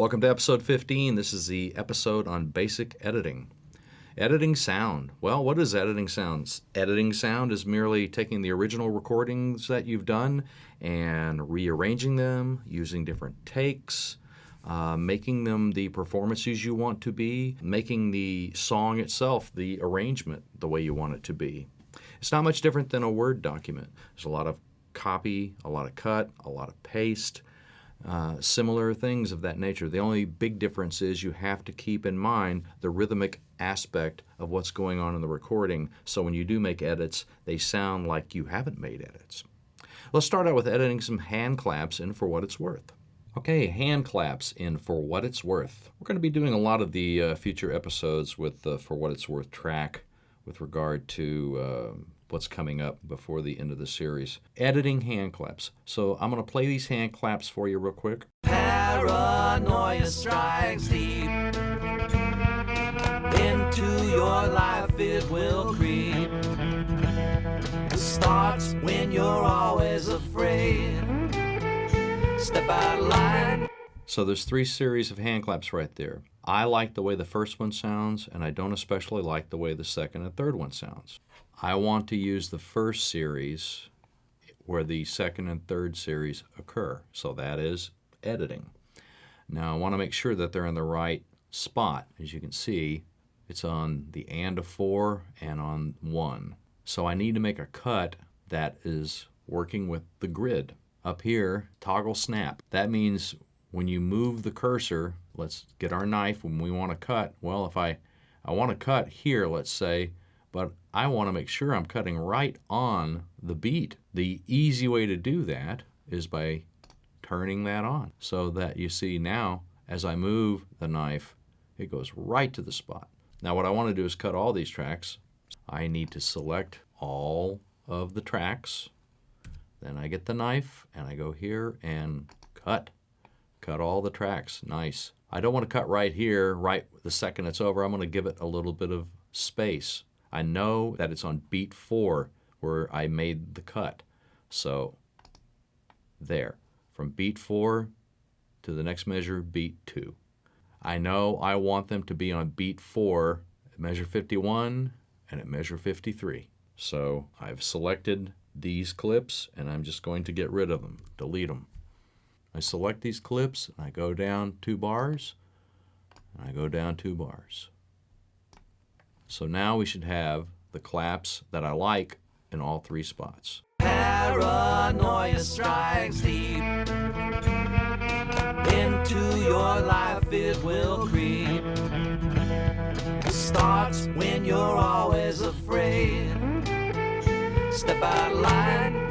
Welcome to episode 15. This is the episode on basic editing. Editing sound. Well, what is editing sound? Editing sound is merely taking the original recordings that you've done and rearranging them using different takes, making them the performances you want to be, making the song itself, the arrangement, the way you want it to be. It's not much different than a Word document. There's a lot of copy, a lot of cut, a lot of paste, similar things of that nature. The only big difference is you have to keep in mind the rhythmic aspect of what's going on in the recording, so when you do make edits, they sound like you haven't made edits. Let's start out with editing some hand claps in For What It's Worth. Okay, hand claps in For What It's Worth. We're going to be doing a lot of the future episodes with the For What It's Worth track with regard to what's coming up before the end of the series. Editing hand claps. So I'm going to play these hand claps for you real quick. Paranoia strikes deep into your life, it will creep. It starts when you're always afraid. Step out of line. So there's 3 series of hand claps right there. I like the way the first one sounds, and I don't especially like the way the second and third one sounds. I want to use the first series where the second and third series occur. So that is editing. Now I want to make sure that they're in the right spot. As you can see, it's on the and of 4 and on 1. So I need to make a cut that is working with the grid. Up here, toggle snap. That means when you move the cursor, let's get our knife when we want to cut. Well, if I want to cut here, let's say, but I want to make sure I'm cutting right on the beat. The easy way to do that is by turning that on so that you see now as I move the knife, it goes right to the spot. Now what I want to do is cut all these tracks. I need to select all of the tracks. Then I get the knife and I go here and cut. Cut all the tracks. Nice. I don't want to cut right here, right the second it's over. I'm going to give it a little bit of space. I know that it's on beat 4 where I made the cut. So there, from beat 4 to the next measure, beat 2. I know I want them to be on beat 4 at measure 51 and at measure 53. So I've selected these clips and I'm just going to get rid of them, delete them. I select these clips, and I go down 2 bars, and I go down 2 bars. So now we should have the claps that I like in all 3 spots. Paranoia strikes deep into your life, it will creep. It starts when you're always afraid. Step out of line.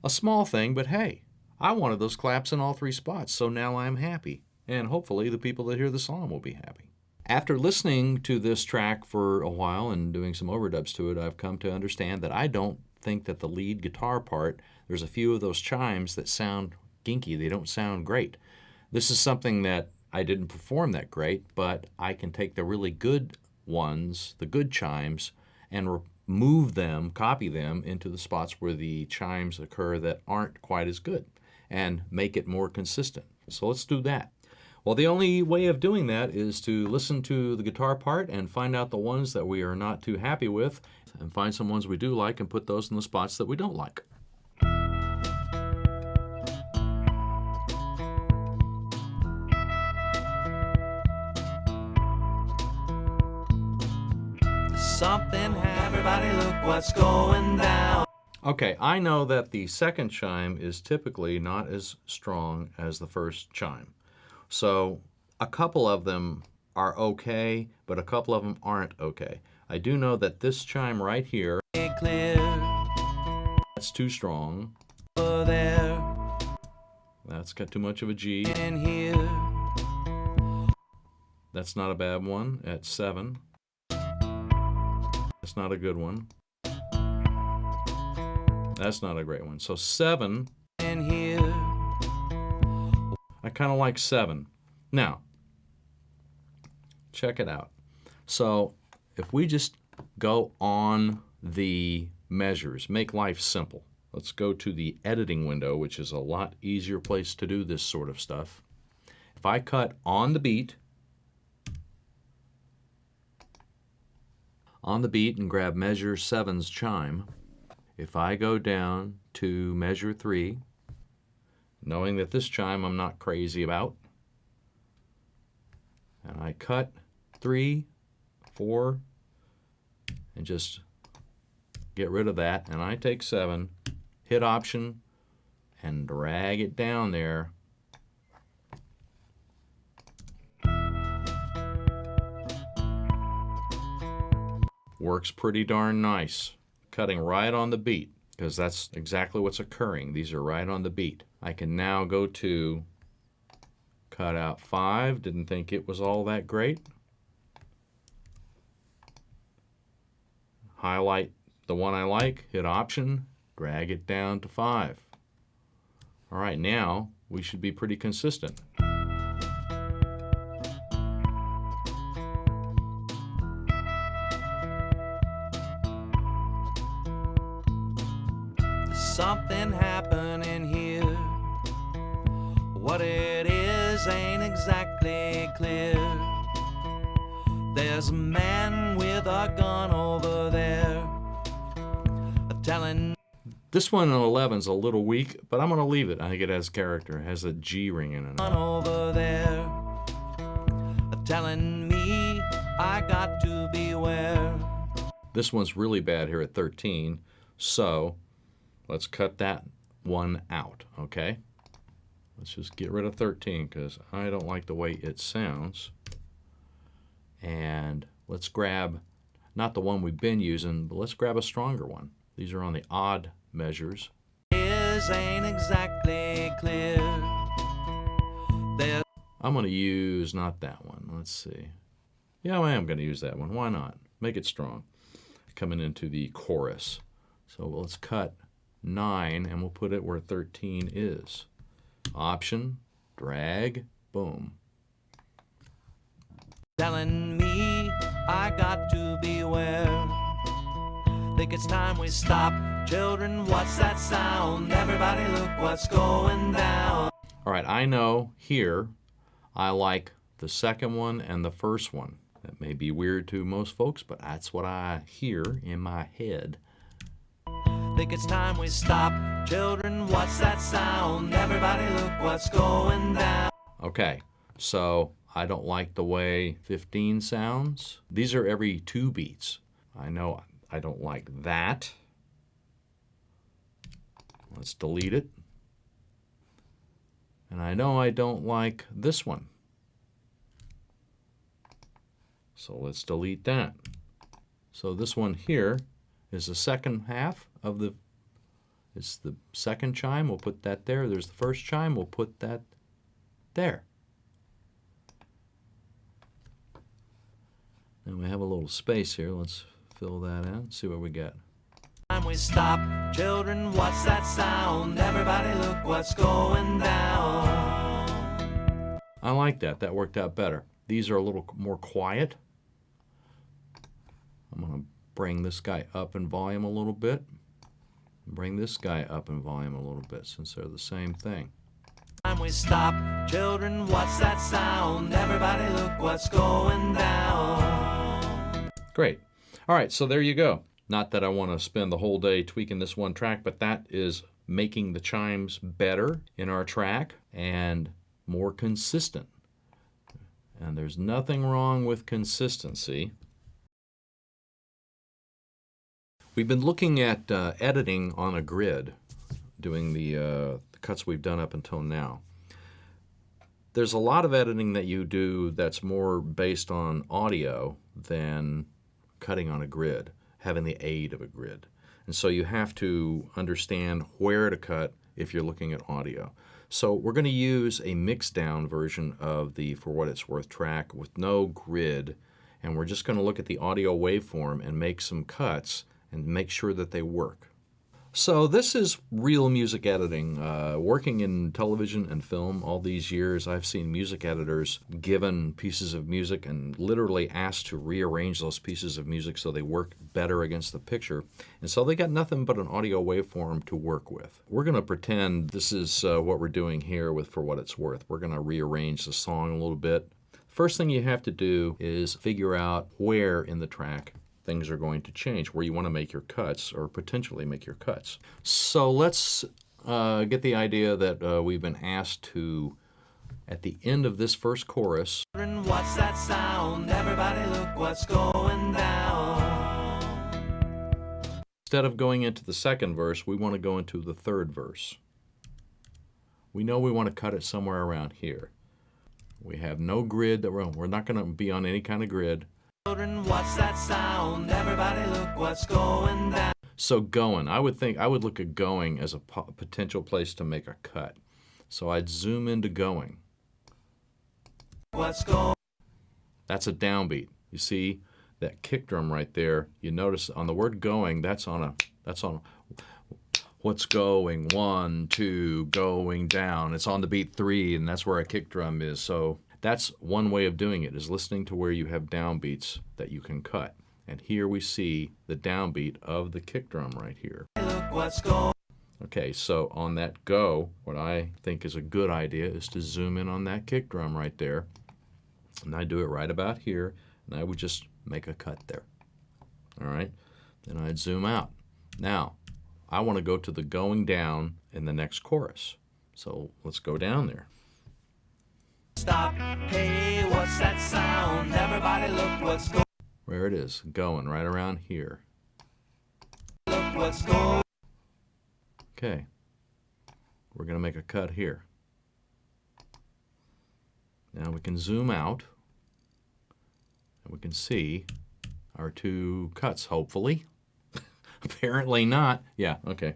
A small thing, but hey, I wanted those claps in all 3 spots, so now I'm happy. And hopefully the people that hear the song will be happy. After listening to this track for a while and doing some overdubs to it, I've come to understand that I don't think that the lead guitar part, there's a few of those chimes that sound ginky. They don't sound great. This is something that I didn't perform that great, but I can take the really good ones, the good chimes, and move them, copy them into the spots where the chimes occur that aren't quite as good and make it more consistent. So let's do that. Well, the only way of doing that is to listen to the guitar part and find out the ones that we are not too happy with and find some ones we do like and put those in the spots that we don't like. Something, everybody look what's going down. Okay, I know that the second chime is typically not as strong as the first chime. So a couple of them are okay, but a couple of them aren't okay. I do know that this chime right here, Clear that's too strong. over there That's got too much of a G. and here. That's not a bad one at 7. That's not a good one. That's not a great one. So 7, And here. I kind of like 7. Now, check it out. So if we just go on the measures, make life simple. Let's go to the editing window, which is a lot easier place to do this sort of stuff. if I cut on the beat, and grab measure 7's chime, if I go down to measure 3, knowing that this chime I'm not crazy about, and I cut 3, 4, and just get rid of that, and I take 7, hit Option, and drag it down there. Works pretty darn nice. Cutting right on the beat, because that's exactly what's occurring. These are right on the beat. I can now go to cut out 5. Didn't think it was all that great. Highlight the one I like, hit Option, drag it down to 5. All right, now we should be pretty consistent. Something happening here. What it is ain't exactly clear. There's a man with a gun over there telling. This one in 11's a little weak, but I'm going to leave it. I think it has character. It has a G ring in it. Over there telling me I got to beware. This one's really bad here at 13, so let's cut that one out, okay? Let's just get rid of 13 because I don't like the way it sounds. And let's grab, not the one we've been using, but let's grab a stronger one. These are on the odd measures. Ain't exactly clear. I'm going to use not that one. Let's see. Yeah, I am going to use that one. Why not? Make it strong. Coming into the chorus. So let's cut 9 and we'll put it where 13 is. Option, drag, boom. Telling me I got to beware. Think it's time we stop. Children, what's that sound? Everybody look what's going down. All right, I know here I like the second one and the first one. That may be weird to most folks, but that's what I hear in my head. Think it's time we stop. Children, what's that sound? Everybody look what's going down. Okay, so I don't like the way 15 sounds. These are every 2 beats. I know I don't like that. Let's delete it. And I know I don't like this one. So let's delete that. So this one here is the second half of the, it's the second chime, we'll put that there. There's the first chime, we'll put that there. Then we have a little space here. Let's fill that in, see what we get. Time we stop. Children, what's that sound? Everybody look what's going down. I like that. That worked out better. These are a little more quiet. I'm going to bring this guy up in volume a little bit. Bring this guy up in volume a little bit since they're the same thing. Time we stop. Children, what's that sound? Everybody look what's going down. Great. All right, so there you go. Not that I want to spend the whole day tweaking this one track, but that is making the chimes better in our track and more consistent. And there's nothing wrong with consistency. We've been looking at editing on a grid, doing the cuts we've done up until now. There's a lot of editing that you do that's more based on audio than cutting on a grid, having the aid of a grid. And so you have to understand where to cut if you're looking at audio. So we're going to use a mixed down version of the For What It's Worth track with no grid, and we're just going to look at the audio waveform and make some cuts and make sure that they work. So this is real music editing. Working in television and film all these years, I've seen music editors given pieces of music and literally asked to rearrange those pieces of music so they work better against the picture. And so they got nothing but an audio waveform to work with. We're going to pretend this is what we're doing here with For What It's Worth. We're going to rearrange the song a little bit. First thing you have to do is figure out where in the track things are going to change, where you want to make your cuts or potentially make your cuts. So let's get the idea that we've been asked to, at the end of this first chorus, What's that sound? Everybody look what's going down. instead of going into the second verse, we want to go into the third verse. We know we want to cut it somewhere around here. We have no grid that we're not going to be on any kind of grid. Children, what's that sound? Everybody look what's going down. So going, I would look at going as a potential place to make a cut. So I'd zoom into going. What's going? That's a downbeat. You see that kick drum right there. You notice on the word going, that's on what's going, 1, 2, going down. It's on the beat 3, and that's where a kick drum is. So that's one way of doing it, is listening to where you have downbeats that you can cut. And here we see the downbeat of the kick drum right here. Look what's going. Okay, so on that go, what I think is a good idea is to zoom in on that kick drum right there. And I do it right about here, and I would just make a cut there. All right, then I'd zoom out. Now, I want to go to the going down in the next chorus. So let's go down there. Stop. Hey, what's that sound? Everybody look what's going. Where it is, going right around here. Look what's going. Okay, we're going to make a cut here. Now we can zoom out, and we can see our two cuts, hopefully. Apparently not. Yeah, okay.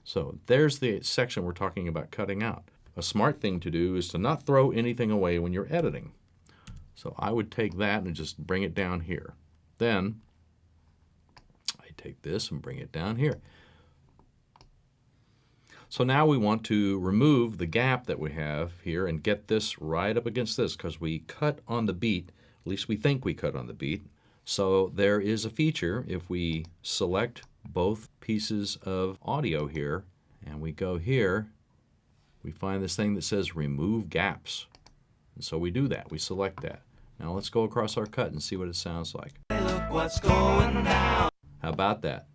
So there's the section we're talking about cutting out. A smart thing to do is to not throw anything away when you're editing. So I would take that and just bring it down here. Then I take this and bring it down here. So now we want to remove the gap that we have here and get this right up against this, because we cut on the beat, at least we think we cut on the beat. So there is a feature if we select both pieces of audio here and we go here, we find this thing that says remove gaps. And so we do that, we select that. Now let's go across our cut and see what it sounds like. Look what's going down. How about that?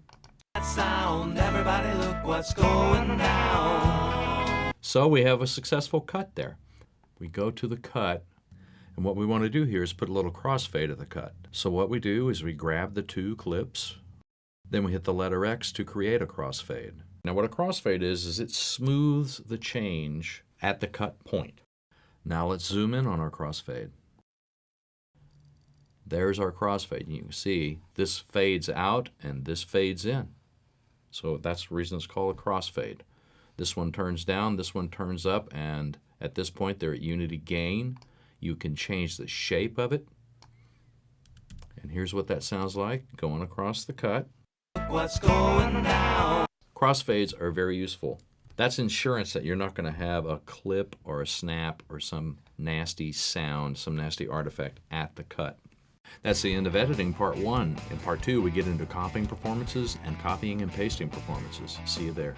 That sound. Everybody look what's going down. So we have a successful cut there. We go to the cut, and what we want to do here is put a little crossfade of the cut. So what we do is we grab the two clips, then we hit the letter X to create a crossfade. Now what a crossfade is it smooths the change at the cut point. Now let's zoom in on our crossfade. There's our crossfade. You can see this fades out and this fades in. So that's the reason it's called a crossfade. This one turns down, this one turns up, and at this point they're at unity gain. You can change the shape of it. And here's what that sounds like going across the cut. What's going down? Crossfades are very useful. That's insurance that you're not going to have a clip or a snap or some nasty sound, some nasty artifact at the cut. That's the end of editing part 1. In part 2, we get into copying performances and copying and pasting performances. See you there.